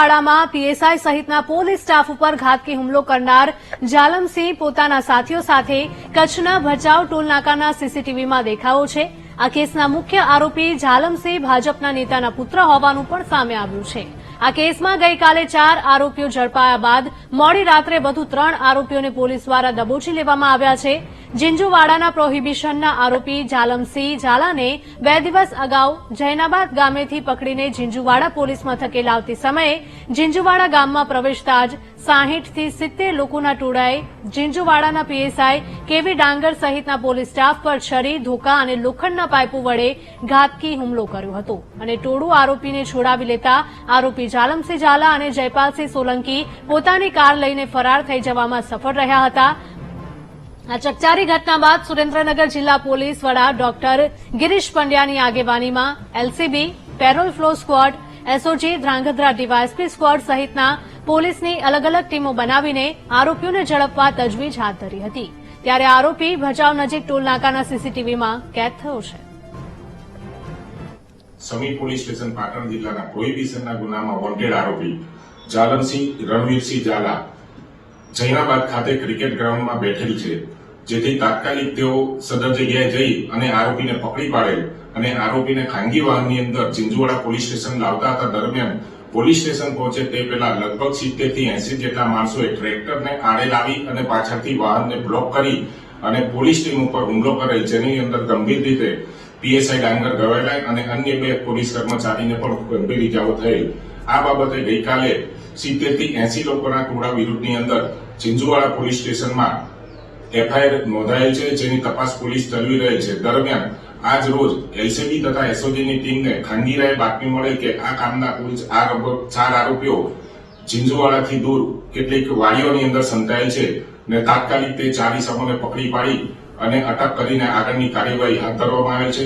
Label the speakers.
Speaker 1: ઝીંઝુવાડામાં PSI સહિતના police staff ઉપર ઘાતકી હુમલો કરનાર જાલમસિંહ પોતાના સાથીઓ સાથે કચ્છના ભચાઉ ટોલનાકાના સીસીટીવીમાં દેખાયો છે। આ કેસના મુખ્ય આરોપી જાલમસિંહ ભાજપના નેતાના પુત્ર હોવાનું પણ સામે આવ્યું છે। આ કેસમાં ગઈકાલે 4 આરોપીઓ ઝડપાયા બાદ મોડી રાત્રે વધુ 3 આરોપીઓને પોલીસ દ્વારા દબોચી લેવામાં આવ્યા છે। ઝીંઝુવાડાના પ્રોહિબિશનના આરોપી જાલમસિંહ ઝાલાને 2 દિવસ અગાઉ જૈનાબાદ ગામેથી પકડીને ઝીંઝુવાડા પોલીસ મથકે લાવતી સમયે ઝીંઝુવાડા ગામમાં પ્રવેશતા જ 60 થી 70 લોકોના ટોળાએ ઝીંઝુવાડાના પીએસઆઈ કેવી ડાંગર સહિતના પોલીસ સ્ટાફ પર છરી, ધોકા અને લોખંડના પાઇપો વડે ઘાતકી હુમલો કર્યો હતો અને ટોળું આરોપીને છોડાવી લેતા આરોપી જાલમસિંહ ઝાલા અને જયપાલસિંહ સોલંકી પોતાની કાર લઈને ફરાર થઈ જવામાં સફળ રહ્યા હતા। આ ચકચારી ઘટના બાદ સુરેન્દ્રનગર જિલ્લા પોલીસ વડા ડોક્ટર ગિરીશ પંડ્યાની આગેવાનીમાં LCB, parole furlough squad, SOG, Dhrangadhra DYSP squad સહિતના પોલીસની અલગ અલગ ટીમો બનાવીને આરોપીઓને ઝડપવા તજવીજ હાથ ધરી હતી। ત્યારે આરોપી ભચાઉ નજીક ટોલનાકાના સીસીટીવીમાં કેદ થયો છે।
Speaker 2: સમી પોલીસ સ્ટેશન પાટણ જિલ્લાના પ્રોહિબિશનના ગુનામાં વોન્ટેડ આરોપી જાલમસિંહ રણવીરસિંહ ઝાલા જૈનાબાદ ખાતે ક્રિકેટ ગ્રાઉન્ડમાં બેઠેલ છે, જેથી તાત્કાલિક તેઓ સદર જગ્યાએ જઈ અને આરોપીને પકડી પાડેલ અને આરોપીને ખાનગી વાહનની અંદર ઝીંઝુવાડા પોલીસ સ્ટેશન લાવતા હતા। દરમિયાન પોલીસ સ્ટેશન પહોંચે તે પહેલા લગભગ 70 થી 80 જેટલા માણસોએ ટ્રેક્ટરને આડે લાવી અને પાછળથી વાહનને બ્લોક કરી અને પોલીસ ટીમ ઉપર હુમલો કરેલ, જેની અંદર ગંભીર રીતે પીએસઆઈ ડાંગર ગવાયેલા અને અન્ય 2 પોલીસ કર્મચારીને પણ ગંભીર ઇજાઓ થયેલ। આ બાબતે ગઈકાલે 70 થી 80 લોકોના ટોળા વિરુદ્ધની અંદર ઝીંઝુવાડા પોલીસ સ્ટેશનમાં એફઆઈઆર નોંધાયેલ છે, જેની તપાસ પોલીસ ચલાવી રહી છે। દરમિયાન આજ રોજ એલસીબી તથા એસઓજીની ટીમને ખાનગી રાહે બાતમી મળેલ કે આ કામના કુલ 4 આરોપીઓ ઝીંઝુવાડાથી દૂર કેટલીક વાડીઓની અંદર સંતાયેલ છે ને તાત્કાલિક તે 4 ઇસમોને પકડી પાડી અને અટક કરીને આગળની કાર્યવાહી હાથ ધરવામાં આવેલ છે।